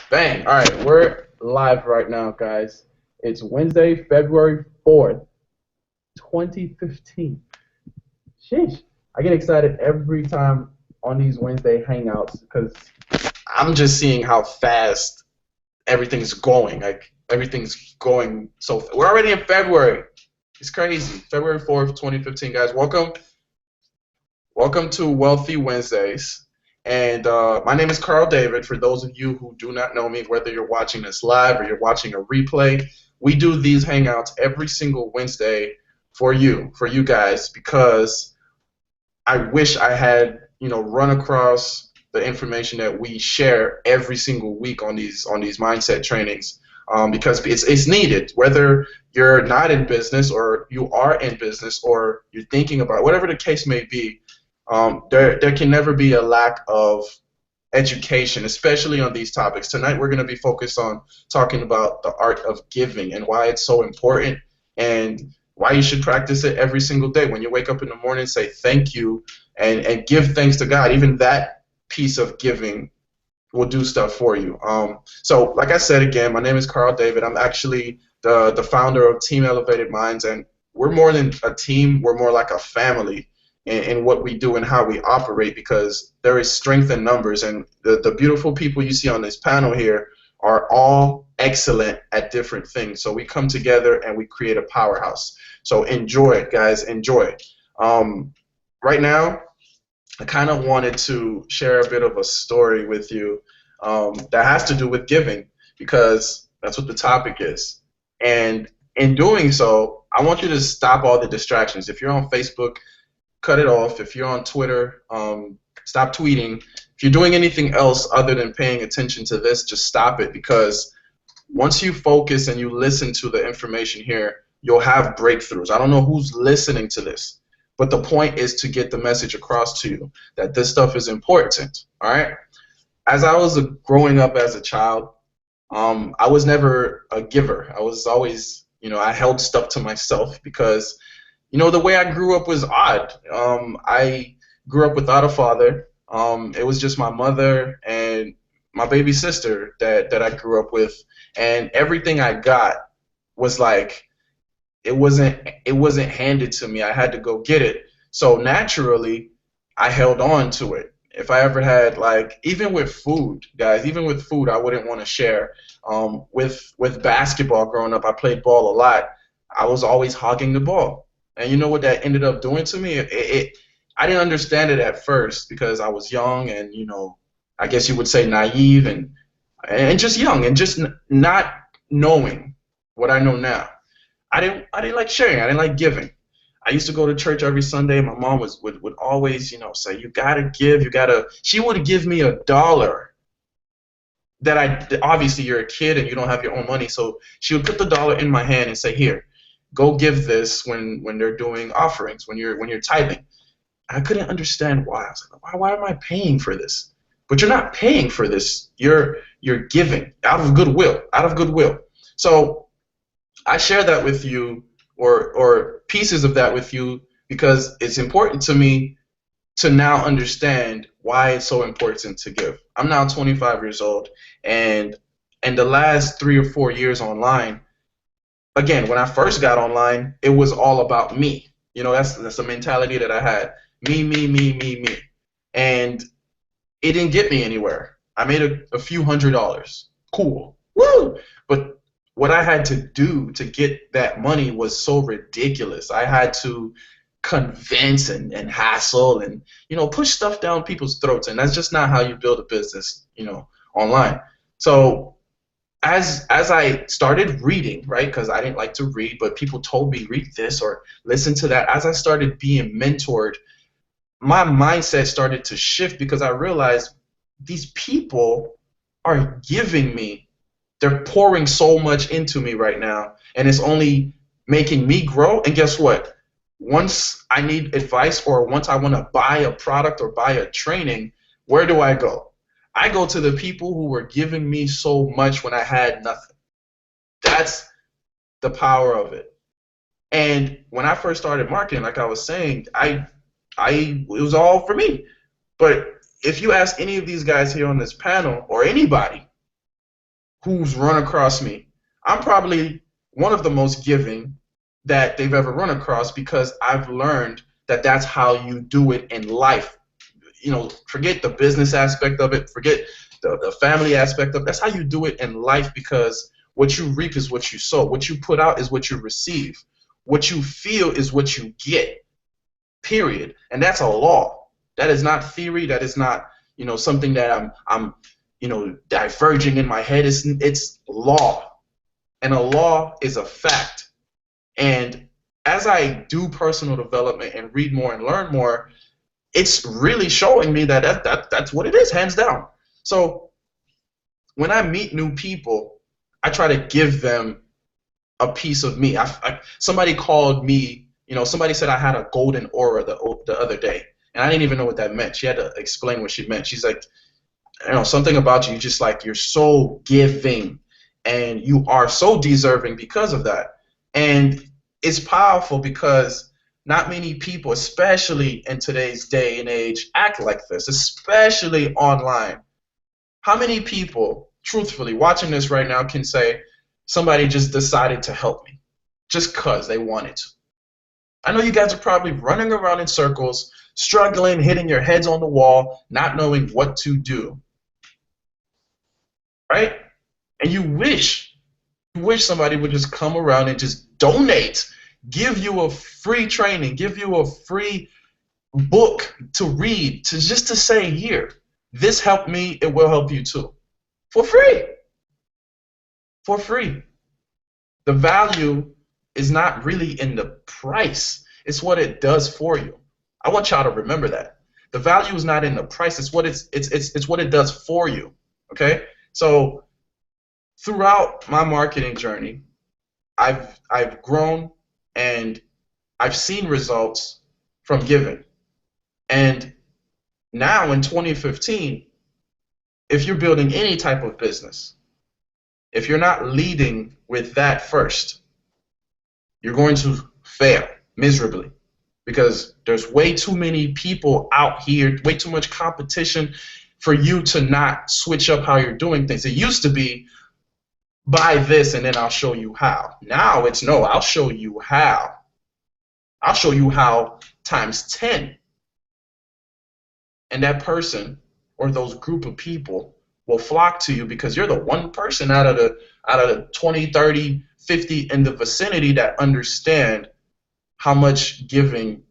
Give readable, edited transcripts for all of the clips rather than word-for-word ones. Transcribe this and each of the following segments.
Bang. All right, we're live right now, guys. It's Wednesday, February 4th, 2015. Sheesh. I get excited every time on these Wednesday hangouts because I'm just seeing how fast everything's going. Like, everything's going so we're already in February. It's crazy. February 4th, 2015, guys. Welcome to Wealthy Wednesdays. And my name is Carl David. For those of you who do not know me, whether you're watching this live or you're watching a replay, we do these hangouts every single Wednesday for you guys, because I wish I had, run across the information that we share every single week on these mindset trainings. Because it's needed, whether you're not in business or you are in business or you're thinking about it, whatever the case may be. There can never be a lack of education, especially on these topics. Tonight we're going to be focused on talking about the art of giving and why it's so important, and why you should practice it every single day. When you wake up in the morning, say thank you and give thanks to God. Even that piece of giving will do stuff for you. So like I said again, my name is Carl David. I'm actually the founder of Team Elevated Minds, and we're more than a team. We're more like a family in what we do and how we operate, because there is strength in numbers, and the beautiful people you see on this panel here are all excellent at different things. So we come together and we create a powerhouse. So enjoy it, guys. Enjoy it. Right now, I kind of wanted to share a bit of a story with you that has to do with giving, because that's what the topic is. And in doing so, I want you to stop all the distractions. If you're on Facebook, cut it off. If you're on Twitter, stop tweeting. If you're doing anything else other than paying attention to this, just stop it, because once you focus and you listen to the information here, you'll have breakthroughs. I don't know who's listening to this, but the point is to get the message across to you that this stuff is important. All right. As I was growing up as a child, I was never a giver. I was always, I held stuff to myself because, the way I grew up was odd. I grew up without a father. It was just my mother and my baby sister that I grew up with, and everything I got was like, it wasn't handed to me. I had to go get it. So naturally, I held on to it. If I ever had, like, even with food, guys, even with food, I wouldn't want to share. With basketball growing up, I played ball a lot. I was always hogging the ball, and you know what that ended up doing to me? I didn't understand it at first because I was young and, I guess you would say naive, and just young and just not knowing what I know now. I didn't like sharing. I didn't like giving. I used to go to church every Sunday. My mom would always, say, you gotta give, you gotta. She would give me $1 that obviously you're a kid and you don't have your own money, so she would put the dollar in my hand and say, here, go give this when they're doing offerings, when you're tithing. I couldn't understand why. I was like, why am I paying for this? But you're not paying for this. You're giving out of goodwill, out of goodwill. So I share that with you, or pieces of that with you, because it's important to me to now understand why it's so important to give. I'm now 25 years old, and in the last 3 or 4 years online, again, when I first got online, it was all about me. That's the mentality that I had. Me, me, me, me, me. And it didn't get me anywhere. I made a few $100s. Cool. Woo! But what I had to do to get that money was so ridiculous. I had to convince and hassle and, push stuff down people's throats. And that's just not how you build a business, online. So as I started reading, right, because I didn't like to read, but people told me read this or listen to that. As I started being mentored, my mindset started to shift, because I realized these people are giving me. They're pouring so much into me right now, and it's only making me grow. And guess what? Once I need advice, or once I want to buy a product or buy a training, where do I go? I go to the people who were giving me so much when I had nothing. That's the power of it. And when I first started marketing, like I was saying, it was all for me. But if you ask any of these guys here on this panel, or anybody, who's run across me, I'm probably one of the most giving that they've ever run across because I've learned that that's how you do it in life. Forget the business aspect of it, forget the family aspect of it. That's how you do it in life because what you reap is what you sow. What you put out is what you receive. What you feel is what you get, period. And that's a law. That is not theory. That is not, something that I'm diverging in my head. It's law. And a law is a fact. And as I do personal development and read more and learn more, it's really showing me that's what it is, hands down. So when I meet new people, I try to give them a piece of me. Somebody called me, somebody said I had a golden aura the other day, and I didn't even know what that meant. She had to explain what she meant. She's like, something about you, just like you're so giving, and you are so deserving because of that. And it's powerful because not many people, especially in today's day and age, act like this, especially online. How many people, truthfully, watching this right now can say, somebody just decided to help me just because they wanted to? I know you guys are probably running around in circles, struggling, hitting your heads on the wall, not knowing what to do. Right? And you wish somebody would just come around and just donate, give you a free training, give you a free book to read, just to say, here, this helped me, it will help you too. For free. For free. The value is not really in the price. It's what it does for you. I want y'all to remember that. The value is not in the price. It's what it's what it does for you. Okay? So throughout my marketing journey, I've grown and I've seen results from giving. And now in 2015, if you're building any type of business, if you're not leading with that first, you're going to fail miserably because there's way too many people out here, way too much competition for you to not switch up how you're doing things. It used to be, buy this and then I'll show you how. Now it's no, I'll show you how. I'll show you how times 10. And that person or those group of people will flock to you because you're the one person out of the 20, 30, 50 in the vicinity that understand how much giving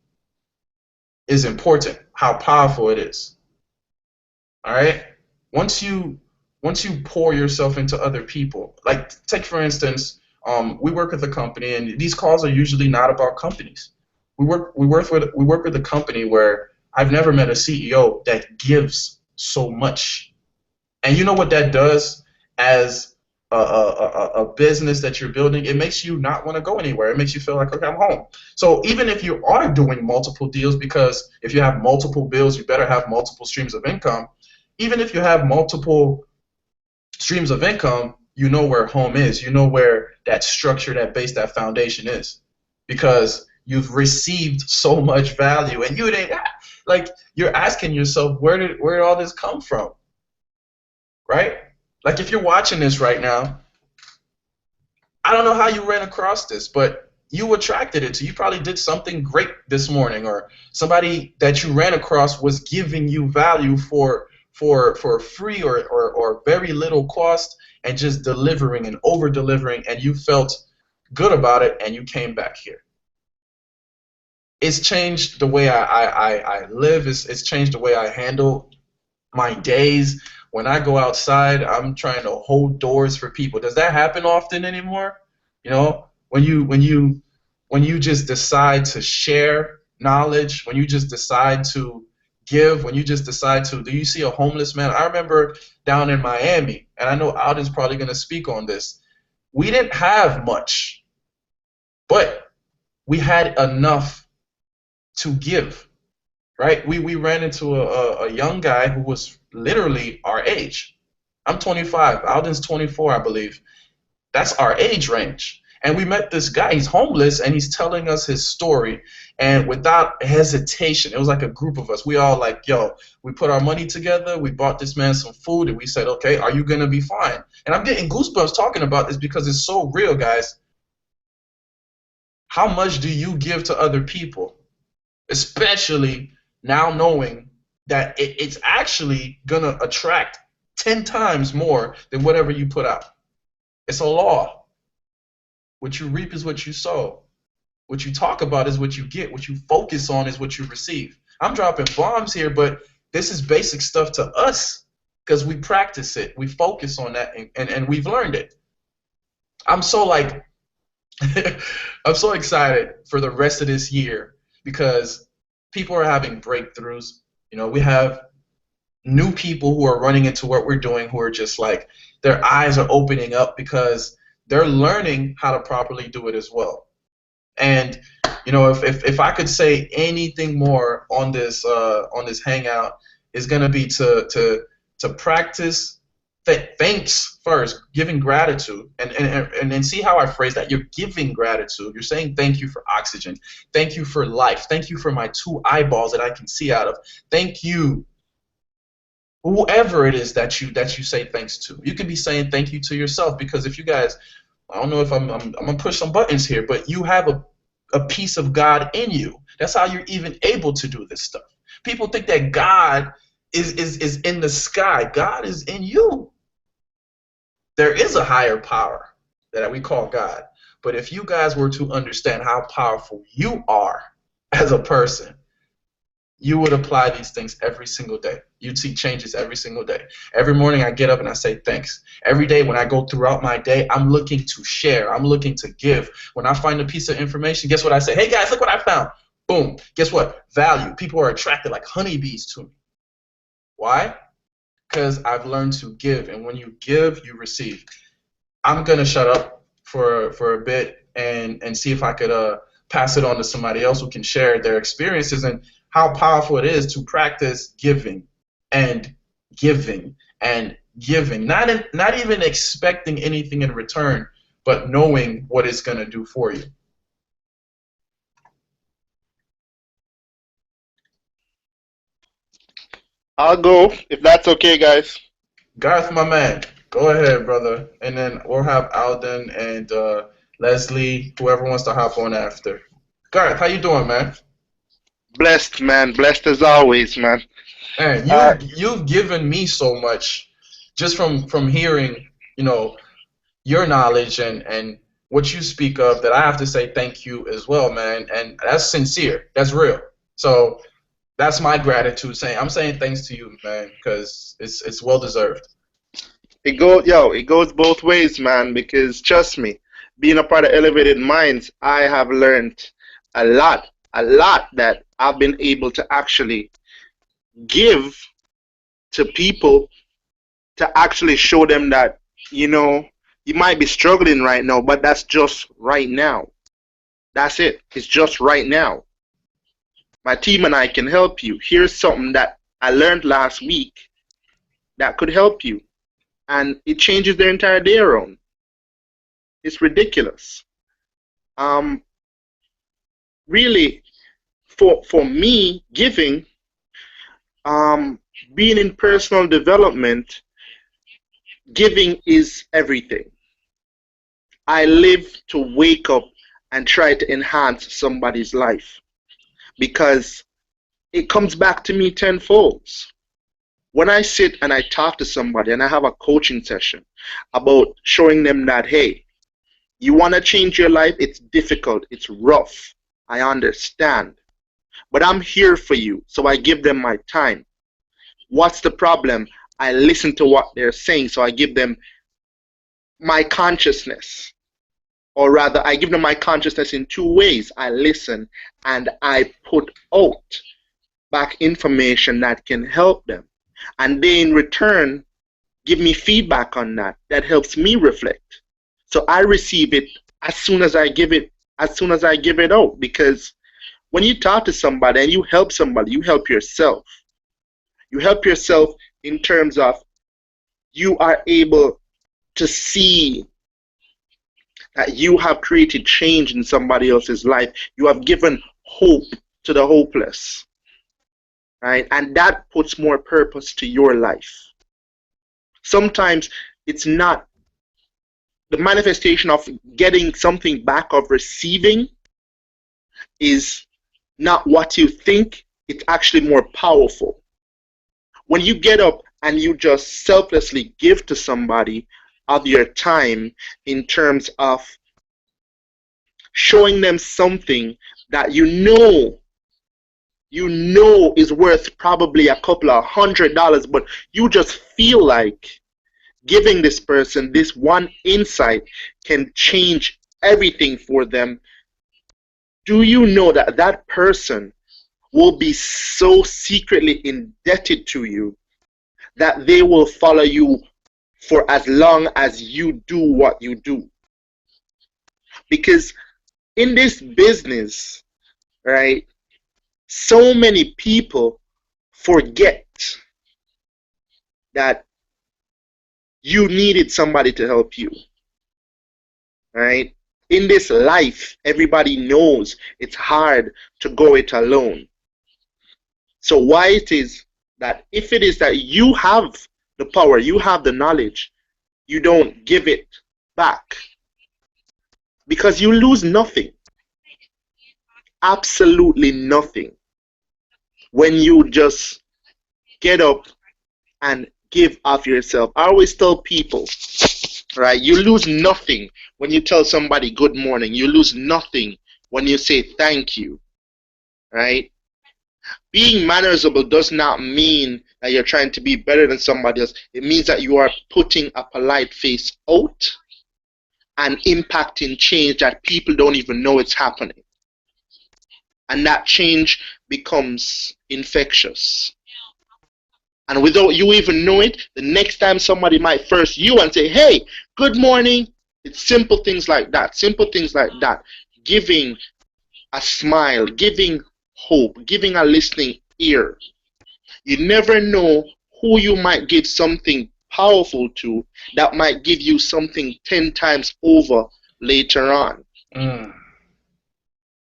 is important, how powerful it is. All right? Once you pour yourself into other people, like take for instance, we work with a company, and these calls are usually not about companies. We work with a company where I've never met a CEO that gives so much. And you know what that does as a business that you're building? It makes you not want to go anywhere. It makes you feel like, okay, I'm home. So even if you are doing multiple deals, because if you have multiple bills, you better have multiple streams of income. Even if you have multiple streams of income, you know where home is. You know where that structure, that base, that foundation is. Because you've received so much value, and you didn't, like, you're asking yourself, where did all this come from? Right? Like if you're watching this right now, I don't know how you ran across this, but you attracted it to. You probably did something great this morning, or somebody that you ran across was giving you value for free or very little cost, and just delivering and over delivering, and you felt good about it, and you came back here. It's changed the way I live. It's changed the way I handle my days. When I go outside, I'm trying to hold doors for people. Does that happen often anymore? You know, when you just decide to share knowledge, when you just decide to give, when you just decide to, do you see a homeless man? I remember down in Miami, and I know Alden's probably going to speak on this. We didn't have much, but we had enough to give, right? We ran into a young guy who was literally our age. I'm 25. Alden's 24, I believe. That's our age range. And we met this guy. He's homeless, and he's telling us his story. And without hesitation, it was like a group of us. We all like, yo, we put our money together. We bought this man some food, and we said, okay, are you gonna be fine? And I'm getting goosebumps talking about this because it's so real, guys. How much do you give to other people? Especially now knowing that it's actually going to attract 10 times more than whatever you put out. It's a law. What you reap is what you sow. What you talk about is what you get. What you focus on is what you receive. I'm dropping bombs here, but this is basic stuff to us because we practice it. We focus on that, and we've learned it. I'm so like, I'm so excited for the rest of this year because people are having breakthroughs. You know, we have new people who are running into what we're doing who are just like, their eyes are opening up because they're learning how to properly do it as well. And you know, if I could say anything more on this hangout, is going to be to practice thanks first, giving gratitude, and see how I phrase that. You're giving gratitude. You're saying thank you for oxygen, thank you for life, thank you for my 2 eyeballs that I can see out of. Thank you, whoever it is that you say thanks to. You could be saying thank you to yourself because if you guys, I don't know if I'm gonna push some buttons here, but you have a piece of God in you. That's how you're even able to do this stuff. People think that God is in the sky. God is in you. There is a higher power that we call God. But if you guys were to understand how powerful you are as a person, you would apply these things every single day. You'd see changes every single day. Every morning I get up and I say thanks. Every day when I go throughout my day, I'm looking to share. I'm looking to give. When I find a piece of information, guess what I say? Hey guys, look what I found. Boom. Guess what? Value. People are attracted like honeybees to me. Why? Because I've learned to give, and when you give, you receive. I'm gonna shut up for a bit and see if I could pass it on to somebody else who can share their experiences and how powerful it is to practice giving and giving and giving. Not even expecting anything in return, but knowing what it's gonna do for you. I'll go if that's okay, guys. Garth, my man, go ahead, brother, and then we'll have Alden and Leslie, whoever wants to hop on after. Garth, how you doing, man? Blessed, man. Blessed as always, man. Man, Uh, you've given me so much just from hearing, you know, your knowledge and what you speak of that I have to say thank you as well, man. And that's sincere. That's real. So that's my gratitude. I'm saying thanks to you, man, because it's well deserved. it goes both ways, man. Because trust me, being a part of Elevated Minds, I have learned a lot that I've been able to actually give to people to actually show them that you know you might be struggling right now, but that's just right now. That's it. It's just right now. My team and I can help you. Here's something that I learned last week that could help you. And it changes their entire day around. It's ridiculous. Um, really, for me, giving, um, being in personal development, giving is everything. I live to wake up and try to enhance somebody's life because it comes back to me tenfold. When I sit and I talk to somebody and I have a coaching session about showing them that, hey, you want to change your life, it's difficult, it's rough, I understand, but I'm here for you, so I give them my time. What's the problem? I listen to what they're saying, so I give them my consciousness. Or rather, I give them my consciousness in 2 ways. I listen and I put out back information that can help them. And they in return give me feedback on that. That helps me reflect. So I receive it as soon as I give it, out. Because when you talk to somebody and you help somebody, you help yourself. You help yourself in terms of you are able to see that you have created change in somebody else's life. You have given hope to the hopeless, right? And that puts more purpose to your life. Sometimes it's not the manifestation of getting something back, of receiving, is not what you think. It's actually more powerful. When you get up and you just selflessly give to somebody of your time in terms of showing them something that you know is worth probably a couple of $100, but you just feel like giving this person this one insight can change everything for them, do you know that that person will be so secretly indebted to you that they will follow you for as long as you do what you do? Because in this business, right, so many people forget that you needed somebody to help you, right? In this life, everybody knows it's hard to go it alone. So why it is that if it is that you have the power, you have the knowledge, you don't give it back, because you lose nothing, absolutely nothing, when you just get up and give of yourself. I always tell people, right, you lose nothing when you tell somebody good morning. You lose nothing when you say thank you, right? Being mannersable does not mean that you're trying to be better than somebody else. It means that you are putting a polite face out and impacting change that people don't even know it's happening. And that change becomes infectious. And without you even know it, the next time somebody might first you and say, hey, good morning. It's simple things like that. Simple things like that. Giving a smile, giving hope, giving a listening ear. You never know who you might give something powerful to that might give you something 10 times over later on.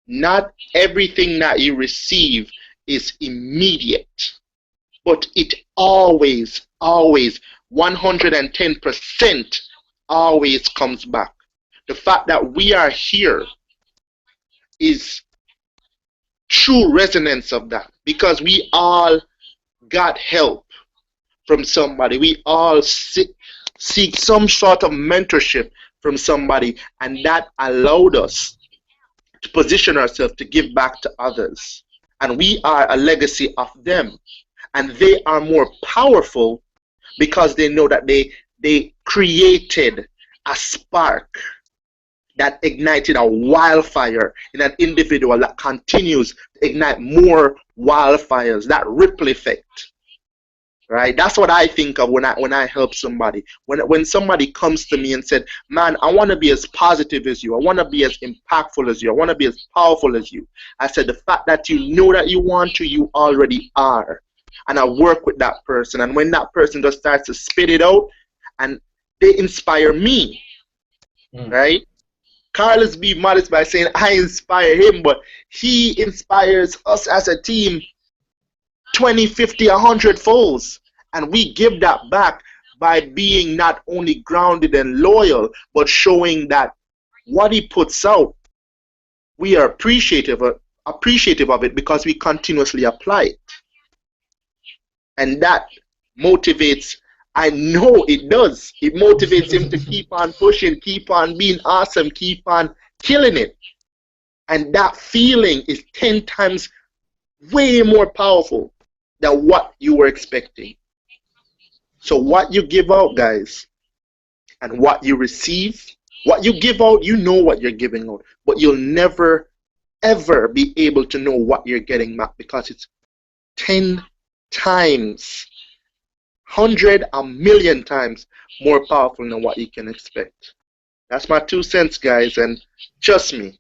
Not everything that you receive is immediate, but it always, 110% always comes back. The fact that we are here is true resonance of that, because we all got help from somebody. We all seek some sort of mentorship from somebody, and that allowed us to position ourselves to give back to others. And we are a legacy of them. And they are more powerful because they know that they created a spark that ignited a wildfire in an individual that continues to ignite more wildfires, that ripple effect. Right? That's what I think of when I help somebody. When somebody comes to me and said, man, I want to be as positive as you. I want to be as impactful as you. I want to be as powerful as you. I said, the fact that you know that you want to, you already are. And I work with that person. And when that person just starts to spit it out, and they inspire me, right? Carlos be modest by saying I inspire him, but he inspires us as a team 20, 50, 100 folds. And we give that back by being not only grounded and loyal, but showing that what he puts out, we are appreciative of it because we continuously apply it. And that motivates, I know it does. It motivates him to keep on pushing, keep on being awesome, keep on killing it. And that feeling is 10 times way more powerful than what you were expecting. So what you give out, guys, and what you receive, what you give out, you know what you're giving out, but you'll never, ever be able to know what you're getting back because it's 10 times, 100, a million times more powerful than what you can expect. That's my 2 cents, guys, and trust me,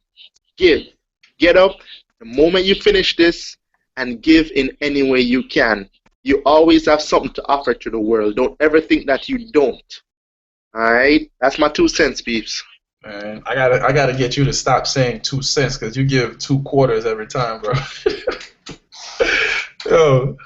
give. Get up the moment you finish this and give in any way you can. You always have something to offer to the world. Don't ever think that you don't. Alright? That's my 2 cents, peeps. Man, I gotta get you to stop saying 2 cents because you give 2 quarters every time, bro. Yo,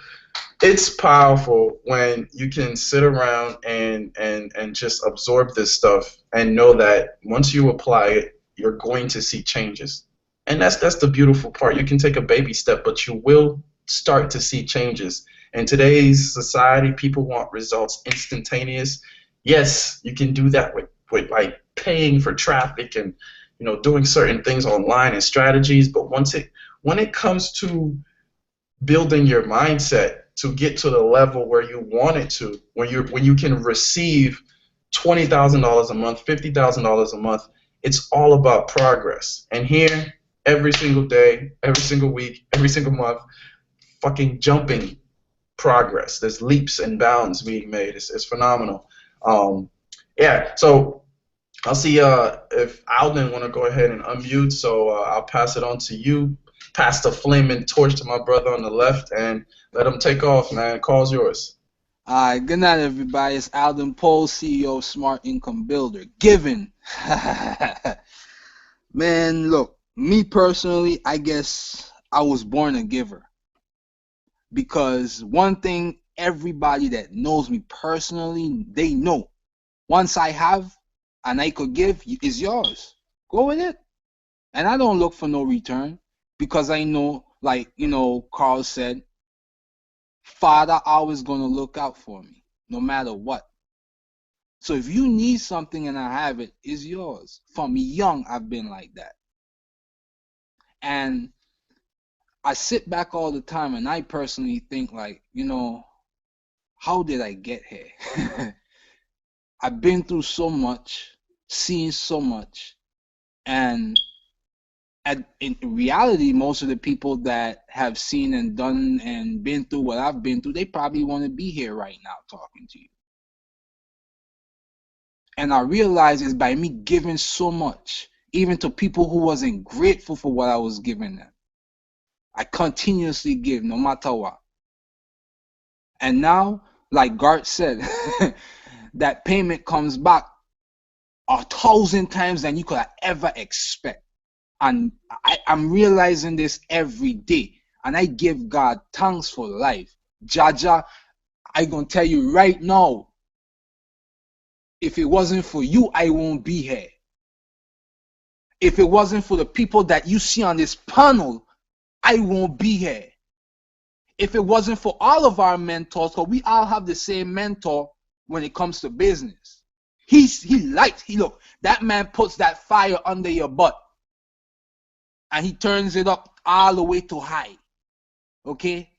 it's powerful when you can sit around and just absorb this stuff and know that once you apply it, you're going to see changes. And that's the beautiful part. You can take a baby step, but you will start to see changes. In today's society, people want results instantaneous. Yes, you can do that with like paying for traffic and doing certain things online and strategies, but when it comes to building your mindset to get to the level where you want it to, when you can receive $20,000 a month, $50,000 a month, it's all about progress. And here, every single day, every single week, every single month, fucking jumping progress. There's leaps and bounds being made. It's phenomenal. Um, yeah. So I'll see if Alden want to go ahead and unmute. So I'll pass it on to you. Pass the flaming torch to my brother on the left and let him take off, man. Call's yours. All right, good night, everybody. It's Alden Pohl, CEO of Smart Income Builder. Giving. Man, look, me personally, I guess I was born a giver. Because one thing everybody that knows me personally, they know. Once I have and I could give, it's yours. Go with it. And I don't look for no return because I know, like, Carl said, Father always going to look out for me, no matter what. So if you need something and I have it, it's yours. From young, I've been like that. And I sit back all the time and I personally think like, how did I get here? I've been through so much, seen so much, and in reality, most of the people that have seen and done and been through what I've been through, they probably want to be here right now talking to you. And I realize it's by me giving so much, even to people who wasn't grateful for what I was giving them. I continuously give no matter what. And now, like Gart said, that payment comes back 1,000 times than you could ever expect. And I'm realizing this every day. And I give God thanks for life. Jaja, I gonna tell you right now, if it wasn't for you, I won't be here. If it wasn't for the people that you see on this panel, I won't be here. If it wasn't for all of our mentors, because we all have the same mentor when it comes to business. Look, that man puts that fire under your butt. And he turns it up all the way to high. Okay?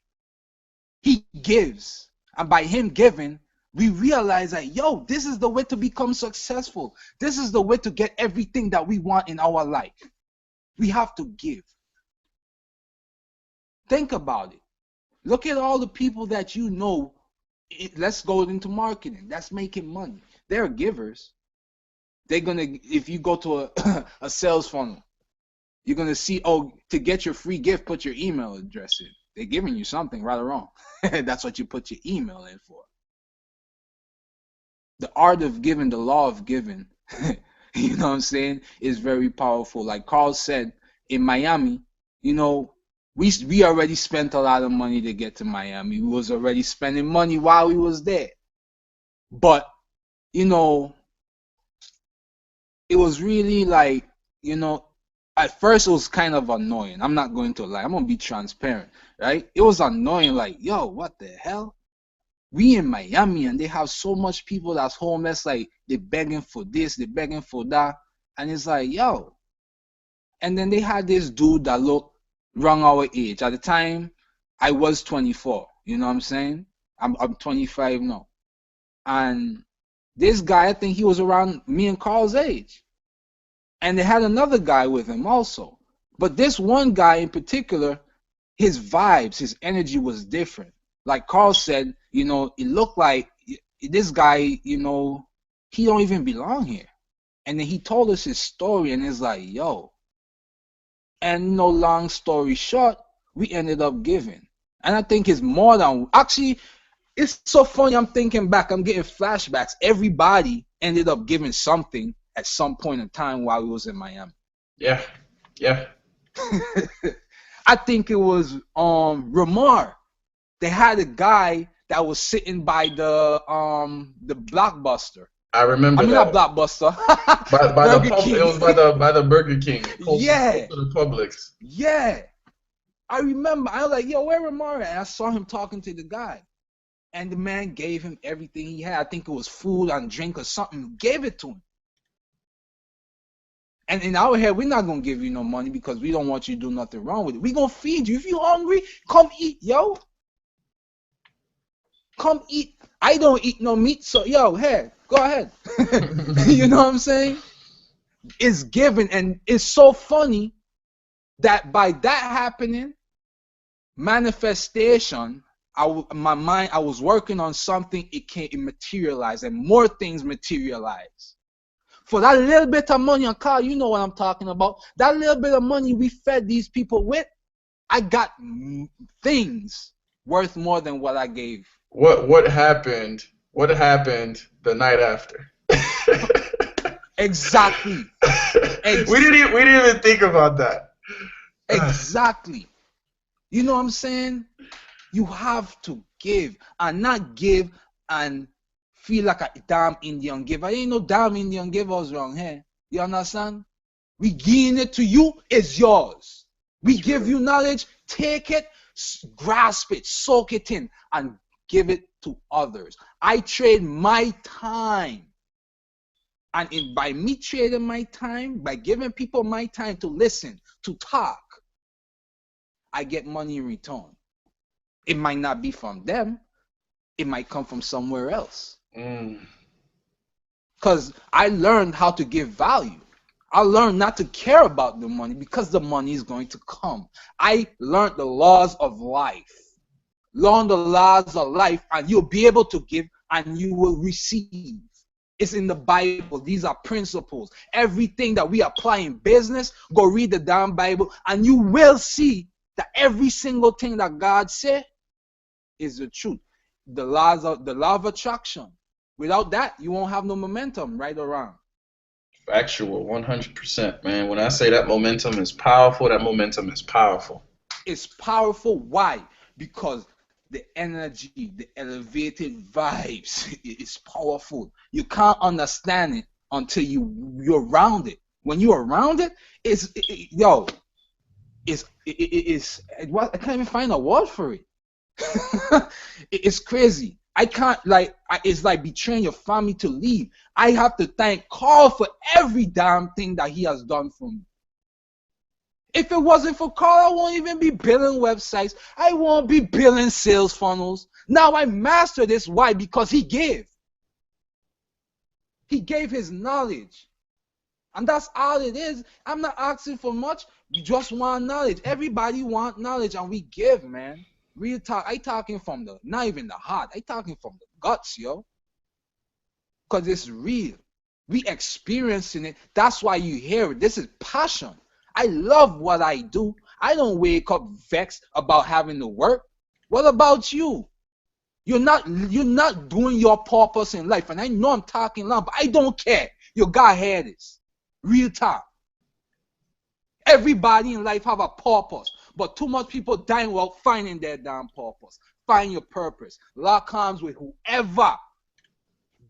He gives. And by him giving, we realize that, yo, this is the way to become successful. This is the way to get everything that we want in our life. We have to give. Think about it. Look at all the people that you know. Let's go into marketing. That's making money. They're givers. They're going to, if you go to a sales funnel, you're going to see, to get your free gift, put your email address in. They're giving you something, right or wrong. That's what you put your email in for. The art of giving, the law of giving, you know what I'm saying, is very powerful. Like Carl said, in Miami, we already spent a lot of money to get to Miami. We was already spending money while we was there. But, it was really like, at first it was kind of annoying. I'm not going to lie. I'm going to be transparent, right? It was annoying, like, yo, what the hell? We in Miami and they have so much people that's homeless, like they're begging for this, they're begging for that. And it's like, yo. And then they had this dude that looked around our age. At the time, I was 24. You know what I'm saying? I'm 25 now. And this guy, I think he was around me and Carl's age. And they had another guy with him also. But this one guy in particular, his vibes, his energy was different. Like Carl said, it looked like this guy, he don't even belong here. And then he told us his story and it's like, yo. And long story short, we ended up giving. And I think it's more than, actually, it's so funny. I'm thinking back, I'm getting flashbacks. Everybody ended up giving something. at some point in time while we was in Miami. Yeah. Yeah. I think it was Ramar. They had a guy that was sitting by the Blockbuster. I remember not that. Blockbuster. By the Burger pub, King. it was by the Burger King. Close Yeah. to the Publix. Yeah. I remember. I was like, yo, where Ramar at? And I saw him talking to the guy. And the man gave him everything he had. I think it was food and drink or something. Gave it to him. And in our head, we're not going to give you no money because we don't want you to do nothing wrong with it. We're going to feed you. If you're hungry, come eat, yo. Come eat. I don't eat no meat, so, yo, hey, go ahead. You know what I'm saying? It's given, and it's so funny that by that happening, manifestation, I was working on something, it materialized, and more things materialized. For that little bit of money, on Carl, you know what I'm talking about. That little bit of money we fed these people with, I got things worth more than what I gave. What happened? What happened the night after? Exactly. We didn't even think about that. Exactly. You know what I'm saying? You have to give and not give and feel like a damn Indian giver. Ain't no damn Indian givers wrong here. You understand? We giving it to you, it's yours. We give you knowledge, take it, grasp it, soak it in, and give it to others. I trade my time. And by me trading my time, by giving people my time to listen, to talk, I get money in return. It might not be from them. It might come from somewhere else. Because I learned how to give value. I learned not to care about the money because the money is going to come. I learned the laws of life. Learn the laws of life, and you'll be able to give, and you will receive. It's in the Bible. These are principles. Everything that we apply in business, go read the damn Bible, and you will see that every single thing that God said is the truth. The law of attraction. Without that, you won't have no momentum, right or wrong. Factual, 100%, man. When I say that momentum is powerful, that momentum is powerful. It's powerful. Why? Because the energy, the elevated vibes is powerful. You can't understand it until you're around it. When you're around it, I can't even find a word for it. It's crazy. I can't, it's like betraying your family to leave. I have to thank Carl for every damn thing that he has done for me. If it wasn't for Carl, I won't even be building websites. I won't be building sales funnels. Now I master this. Why? Because he gave. He gave his knowledge. And that's all it is. I'm not asking for much. We just want knowledge. Everybody want knowledge, and we give, man. Real talk. I talking from not even the heart. I talking from the guts, yo. Because it's real. We experiencing it. That's why you hear it. This is passion. I love what I do. I don't wake up vexed about having to work. What about you? You're not doing your purpose in life. And I know I'm talking loud, but I don't care. You got hear this. Real talk. Everybody in life have a purpose. But too much people dying while finding their damn purpose. Find your purpose. Luck comes with whoever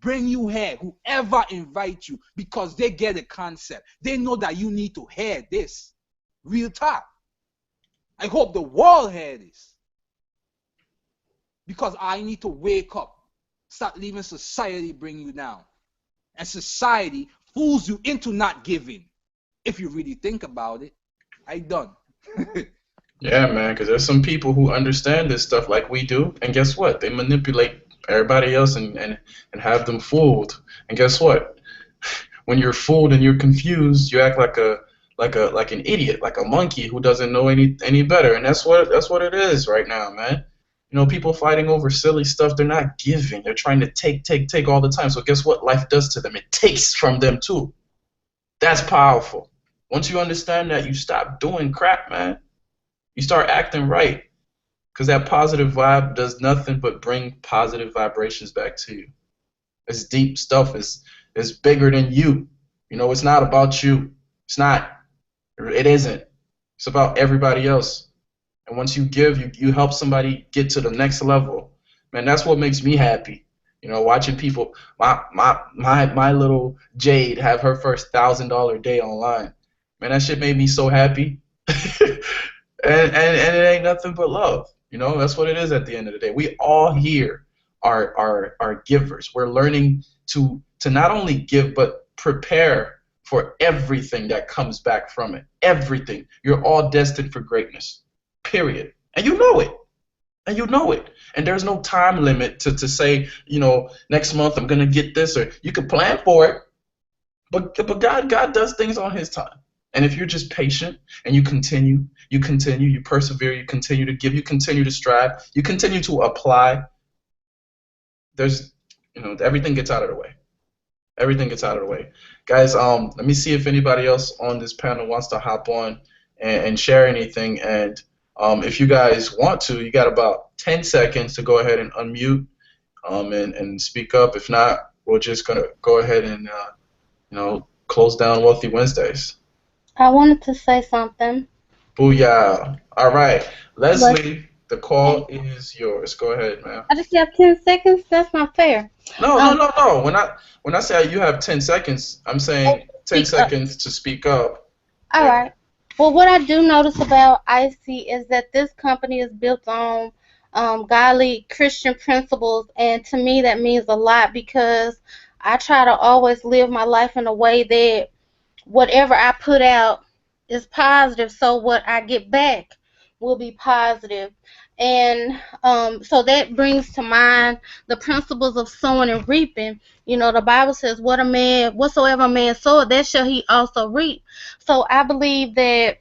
bring you here, whoever invite you, because they get the concept. They know that you need to hear this. Real talk. I hope the world hear this. Because I need to wake up. Start leaving society bring you down. And society fools you into not giving. If you really think about it. I done. Yeah, man, because there's some people who understand this stuff like we do, and guess what? They manipulate everybody else and have them fooled. And guess what? When you're fooled and you're confused, you act like an idiot, like a monkey who doesn't know any better. And that's what it is right now, man. You know, people fighting over silly stuff. They're not giving. They're trying to take all the time. So guess what life does to them? It takes from them too. That's powerful. Once you understand that, you stop doing crap, man. You start acting right. Because that positive vibe does nothing but bring positive vibrations back to you. It's deep stuff. It's bigger than you. You know, it's not about you. It's not. It isn't. It's about everybody else. And once you give, you help somebody get to the next level. Man, that's what makes me happy. You know, watching people, my little Jade have her first $1,000 day online. Man, that shit made me so happy. And it ain't nothing but love. You know, that's what it is at the end of the day. We all here are givers. We're learning to not only give but prepare for everything that comes back from it. Everything. You're all destined for greatness. Period. And you know it. And you know it. And there's no time limit to say, you know, next month I'm gonna get this, or you can plan for it. But God does things on his time. And if you're just patient and you continue, you persevere, you continue to give, you continue to strive, you continue to apply, there's, you know, everything gets out of the way. Everything gets out of the way. Guys, let me see if anybody else on this panel wants to hop on and share anything. And if you guys want to, you got about 10 seconds to go ahead and unmute and speak up. If not, we're just going to go ahead and, you know, close down Wealthy Wednesdays. I wanted to say something. Booyah. All right. Leslie, the call is yours. Go ahead, ma'am. I just have 10 seconds. That's not fair. No. When I say you have 10 seconds, I'm saying 10 seconds to speak up. All right. Well, what I do notice about IC is that this company is built on godly Christian principles, and to me that means a lot because I try to always live my life in a way that whatever I put out is positive, so what I get back will be positive. And so that brings to mind the principles of sowing and reaping. You know, the Bible says, whatsoever a man soweth, that shall he also reap. So I believe that,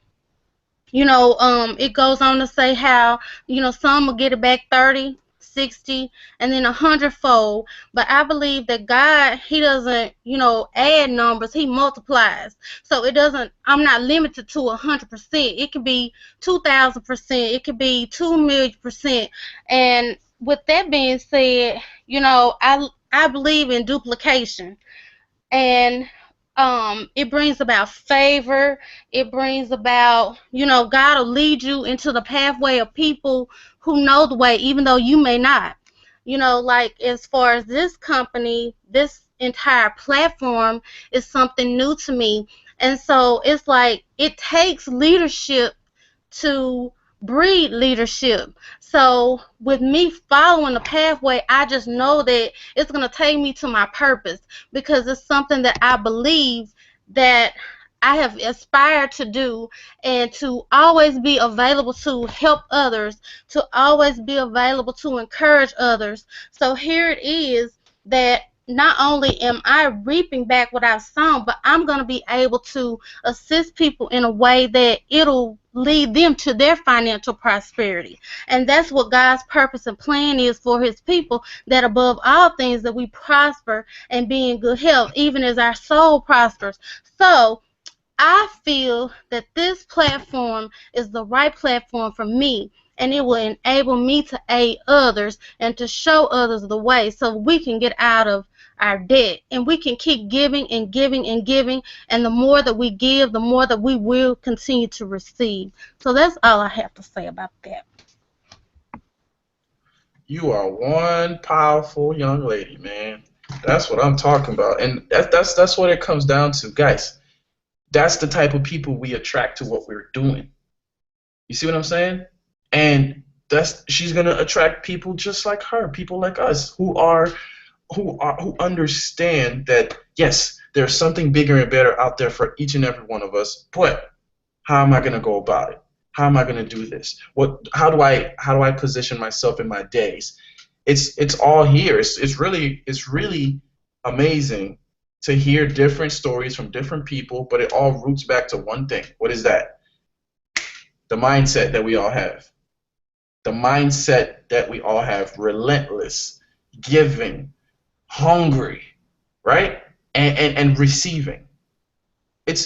you know, it goes on to say how, you know, some will get it back 30, 60, and then 100-fold. But I believe that God, he doesn't, you know, add numbers, he multiplies. So it doesn't, I'm not limited to 100%. It could be 2,000%, it could be 2,000,000%. And with that being said, you know, I believe in duplication. And it brings about favor. It brings about, you know, God will lead you into the pathway of people who know the way, even though you may not. You know, like as far as this company, this entire platform is something new to me. And so it's like it takes leadership to breed leadership. So with me following the pathway, I just know that it's going to take me to my purpose because it's something that I believe that I have aspired to do, and to always be available to help others, to always be available to encourage others. So here it is that not only am I reaping back what I've sown, but I'm going to be able to assist people in a way that it'll lead them to their financial prosperity. And that's what God's purpose and plan is for his people, that above all things that we prosper and be in good health, even as our soul prospers. So I feel that this platform is the right platform for me, and it will enable me to aid others and to show others the way so we can get out of our debt and we can keep giving and giving and giving, and the more that we give, the more that we will continue to receive. So that's all I have to say about that. You are one powerful young lady, man. That's what I'm talking about. And that's what it comes down to, guys. That's the type of people we attract to what we're doing. You see what I'm saying? And she's gonna attract people just like her, people like us, who understand that yes, there's something bigger and better out there for each and every one of us. But how am I gonna go about it? How am I gonna do this? How do I position myself in my days? It's all here. It's really amazing to hear different stories from different people, but it all roots back to one thing. What is that? The mindset that we all have. The mindset that we all have. Relentless, giving, hungry, right? And receiving. It's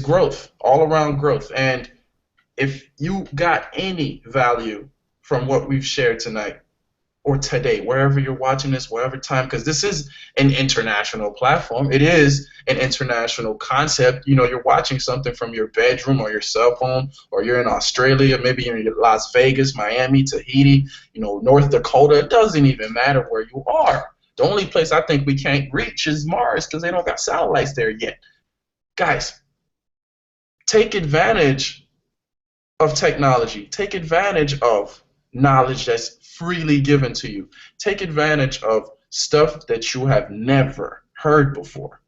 growth, all around growth. And if you got any value from what we've shared tonight, or today, wherever you're watching this, whatever time, because this is an international platform. It is an international concept. You know, you're watching something from your bedroom or your cell phone, or you're in Australia, maybe you're in Las Vegas, Miami, Tahiti, you know, North Dakota. It doesn't even matter where you are. The only place I think we can't reach is Mars because they don't got satellites there yet. Guys, take advantage of technology. Take advantage of knowledge that's freely given to you. Take advantage of stuff that you have never heard before.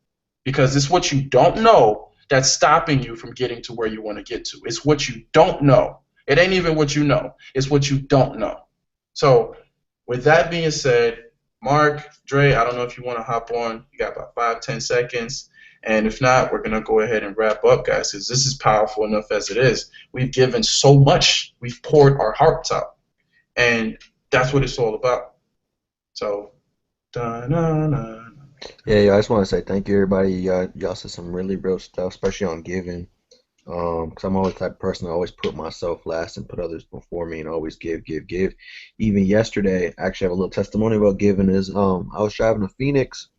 Because it's what you don't know that's stopping you from getting to where you want to get to. It's what you don't know. It ain't even what you know. It's what you don't know. So with that being said, Mark, Dre, I don't know if you want to hop on. You got about 5-10 seconds. And if not, we're going to go ahead and wrap up, guys, because this is powerful enough as it is. We've given so much. We've poured our hearts out. And that's what it's all about. So, da-na-na. Yeah, I just want to say thank you, everybody. Y'all said some really real stuff, especially on giving. Because I'm always the type of person to always put myself last and put others before me and always give, give, give. Even yesterday, I actually have a little testimony about giving is I was driving to Phoenix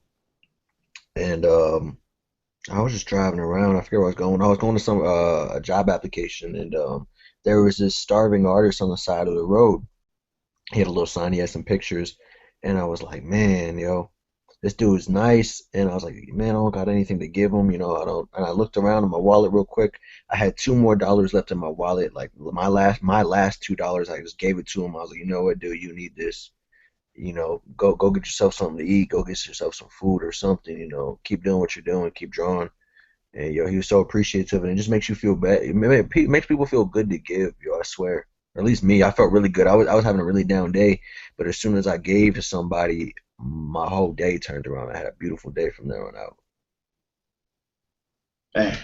and I was just driving around. I forget where I was going. I was going to some a job application and there was this starving artist on the side of the road. He had a little sign, he had some pictures, and I was like, man, yo, this dude's nice. And I was like, man, I don't got anything to give him, you know, I don't. And I looked around in my wallet real quick. I had $2 more left in my wallet. Like my last $2, I just gave it to him. I was like, you know what, dude, you need this. You know, go get yourself something to eat. Go get yourself some food or something. You know, keep doing what you're doing. Keep drawing. And yo, he was so appreciative, and it just makes you feel bad. It makes people feel good to give. Yo, I swear. Or at least me, I felt really good. I was having a really down day, but as soon as I gave to somebody, my whole day turned around. I had a beautiful day from there on out. Man,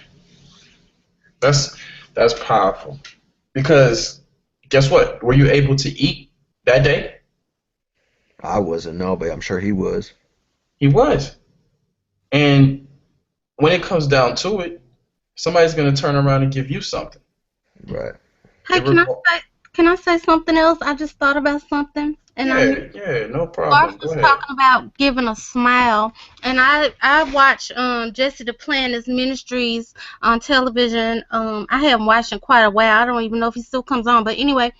that's powerful. Because guess what? Were you able to eat that day? I wasn't, no, but I'm sure he was. He was. And when it comes down to it, somebody's going to turn around and give you something. Right. Hey, can I say something else? I just thought about something. And yeah, no problem. Garth was talking about giving a smile, and I watch Jesse Duplantis Ministries on television. I haven't watched in quite a while. I don't even know if he still comes on, but anyway,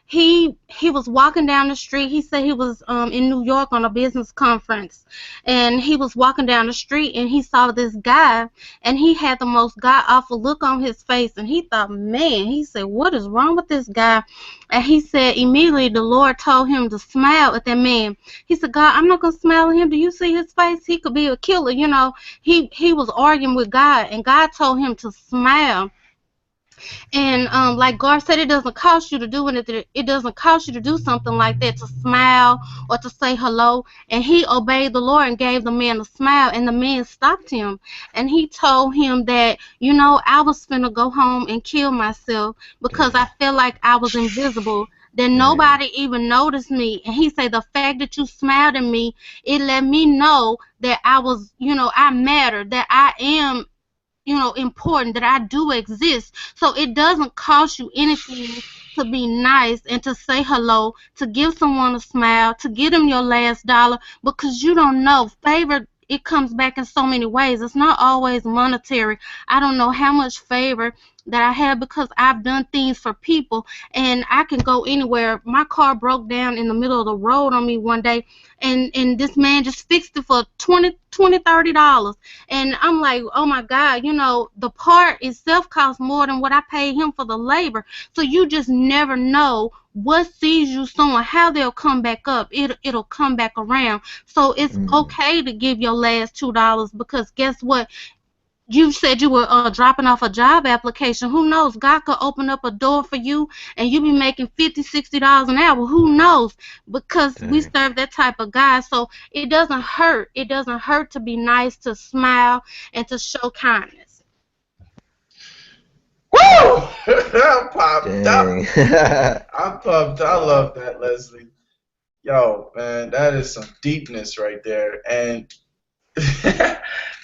he was walking down the street. He said he was in New York on a business conference, and he was walking down the street, and he saw this guy, and he had the most god-awful look on his face, and he thought, man, he said, what is wrong with this guy? And he said immediately the Lord told him to smile at that man. He said, God, I'm not going to smile at him. Do you see his face? He could be a killer, you know. He was arguing with God, and God told him to smile. And like Gar said, it doesn't cost you to do anything. It doesn't cost you to do something like that, to smile or to say hello. And he obeyed the Lord and gave the man a smile, and the man stopped him. And he told him that, you know, I was finna go home and kill myself because I felt like I was invisible, that nobody even noticed me. And he said, the fact that you smiled at me, it let me know that I was, you know, I matter, that I am, you know, important, that I do exist. So it doesn't cost you anything to be nice and to say hello, to give someone a smile, to give them your last dollar, because you don't know. Favor, it comes back in so many ways. It's not always monetary. I don't know how much favor that I have because I've done things for people, and I can go anywhere. My car broke down in the middle of the road on me one day, and this man just fixed it for $30. And I'm like, oh my God, you know, the part itself costs more than what I paid him for the labor. So you just never know what seeds you sowing, how they'll come back up. It'll come back around. So it's okay to give your last $2, because guess what? You said you were dropping off a job application. Who knows? God could open up a door for you, and you be making $50, $60 an hour. Who knows? Because we serve that type of God. So it doesn't hurt. It doesn't hurt to be nice, to smile, and to show kindness. Woo! I'm pumped up. I'm pumped. I love that, Leslie. Yo, man, that is some deepness right there. And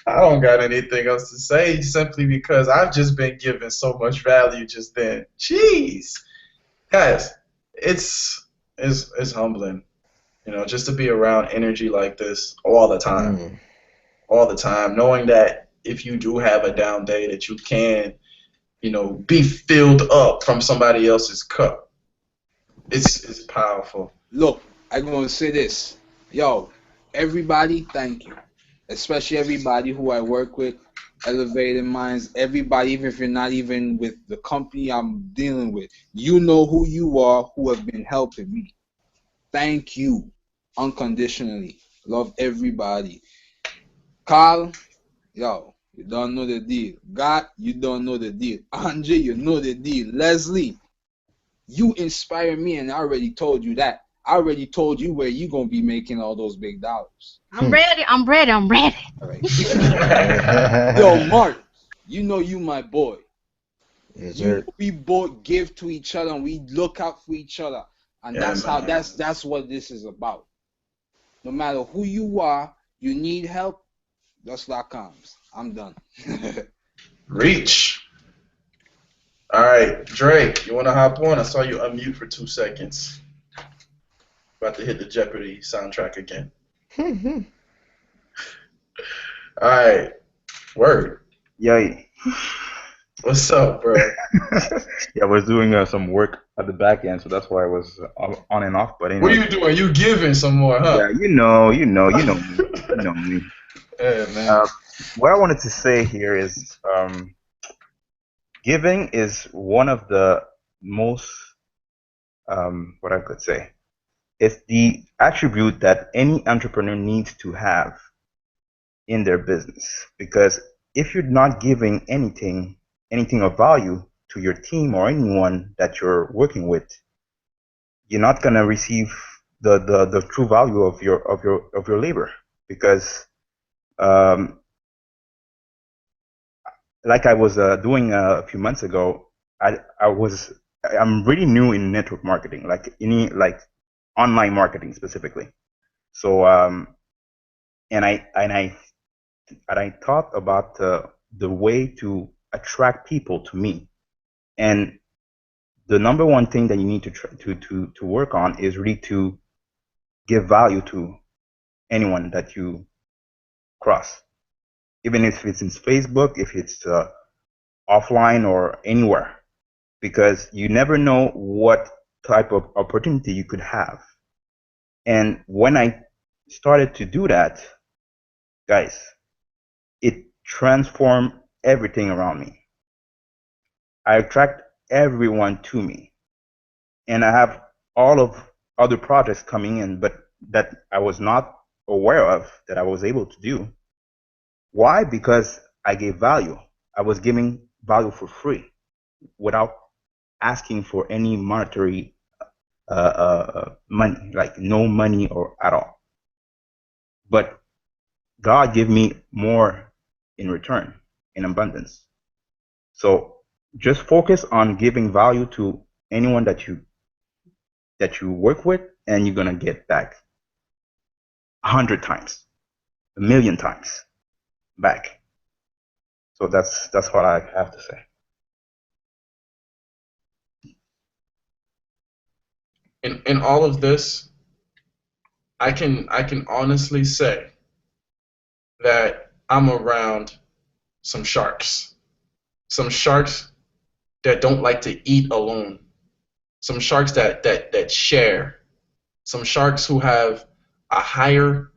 I don't got anything else to say, simply because I've just been given so much value just then. Jeez, guys, it's humbling. You know, just to be around energy like this all the time, Mm. all the time, knowing that if you do have a down day, that you can, you know, be filled up from somebody else's cup. It's powerful. Look, I'm gonna say this. Yo, everybody, thank you. Especially everybody who I work with, Elevated Minds, everybody, even if you're not even with the company I'm dealing with, you know who you are, who have been helping me. Thank you unconditionally. Love everybody. Carl, yo, you don't know the deal. God, you don't know the deal. Andre, you know the deal. Leslie, you inspire me, and I already told you that. I already told you where you gonna be making all those big dollars. I'm ready. I'm ready. I'm ready. All right. Yo, Mark, you know you my boy. Yes, You know sir. we both give to each other and we look out for each other. And Yeah, that's how man. that's what this is about. No matter who you are, you need help, that's what comes. I'm done. Reach. All right, Drake, you want to hop on? I saw you unmute for 2 seconds. About to hit the Jeopardy soundtrack again. All right, word. Yeah, What's up, bro? yeah, I was doing some work at the back end, so that's why I was on and off. But What are anyway, you doing? You giving some more, yeah, huh? you know me. Yeah, man. Uh, what I wanted to say here is, giving is one of the most, what I could say, it's the attribute that any entrepreneur needs to have in their business. Because if you're not giving anything of value to your team or anyone that you're working with, you're not gonna receive the true value of your labor. Because um, like I was doing a few months ago, I'm really new in network marketing, like online marketing specifically. So and I thought about the way to attract people to me. And the number one thing that you need to work on is really to give value to anyone that you cross, even if it's in Facebook, if it's offline or anywhere, because you never know what type of opportunity you could have. And when I started to do that, guys, it transformed everything around me. I attract everyone to me, and I have all of other projects coming in, but that I was not aware of that I was able to do. Why? Because I gave value. I was giving value for free without asking for any monetary money, like no money or at all. But God gave me more in return, in abundance. So just focus on giving value to anyone that you work with, and you're gonna get back 100 times, 1,000,000 times back. So that's what I have to say. In all of this, I can honestly say that I'm around some sharks. Some sharks that don't like to eat alone. Some sharks that share. Some sharks who have a higher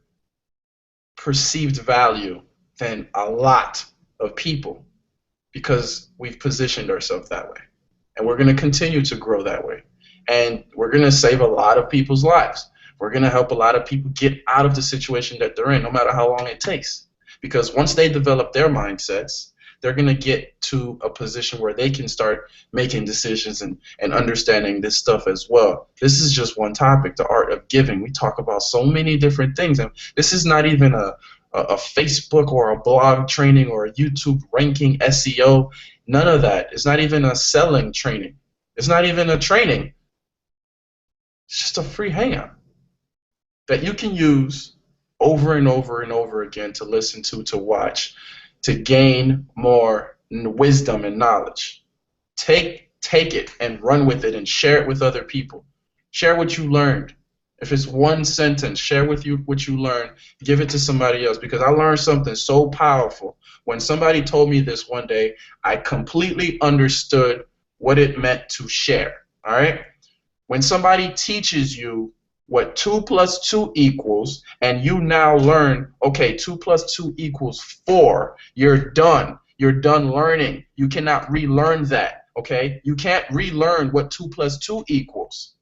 perceived value than a lot of people because we've positioned ourselves that way. And we're going to continue to grow that way. And we're going to save a lot of people's lives. We're going to help a lot of people get out of the situation that they're in, no matter how long it takes. Because once they develop their mindsets, they're going to get to a position where they can start making decisions and understanding this stuff as well. This is just one topic, the art of giving. We talk about so many different things. And this is not even a Facebook or a blog training or a YouTube ranking SEO. None of that. It's not even a selling training. It's not even a training. It's just a free hangout that you can use over and over and over again to listen to watch, to gain more wisdom and knowledge. Take it and run with it and share it with other people. Share what you learned If it's one sentence, share with you what you learned. Give it to somebody else, because I learned something so powerful. When somebody told me this one day, I completely understood what it meant to share. All right? When somebody teaches you what 2 plus 2 equals, and you now learn, okay, 2 plus 2 equals 4, you're done. You're done learning. You cannot relearn that, okay? You can't relearn what 2 plus 2 equals.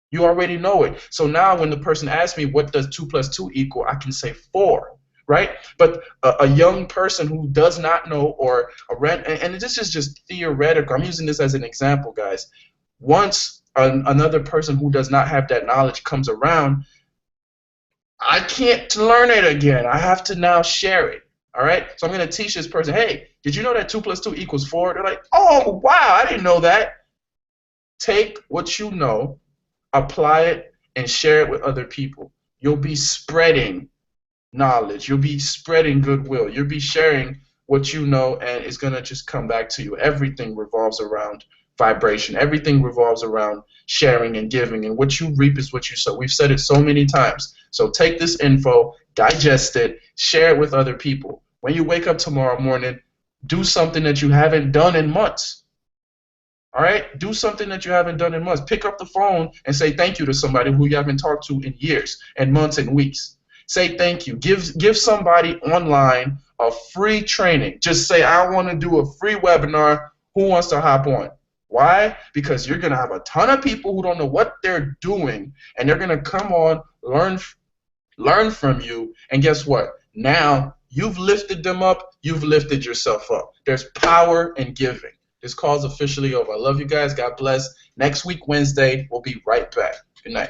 You already know it. So now when the person asks me, what does 2 plus 2 equal, I can say 4, right? But a young person who does not know, or and this is just theoretical. I'm using this as an example, guys. Once another person who does not have that knowledge comes around, I can't learn it again. I have to now share it. All right? So I'm going to teach this person, hey, did you know that 2 plus 2 equals 4? They're like, oh, wow, I didn't know that. Take what you know, apply it, and share it with other people. You'll be spreading knowledge. You'll be spreading goodwill. You'll be sharing what you know, and it's going to just come back to you. Everything revolves around vibration. Everything revolves around sharing and giving, and what you reap is what you sow. We've said it so many times. So take this info, digest it, share it with other people. When you wake up tomorrow morning, do something that you haven't done in months. All right? Do something that you haven't done in months. Pick up the phone and say thank you to somebody who you haven't talked to in years and months and weeks. Say thank you. Give somebody online a free training. Just say, I want to do a free webinar. Who wants to hop on? Why? Because you're going to have a ton of people who don't know what they're doing, and they're going to come on, learn from you, and guess what? Now you've lifted them up. You've lifted yourself up. There's power in giving. This call's officially over. I love you guys. God bless. Next week, Wednesday, we'll be right back. Good night.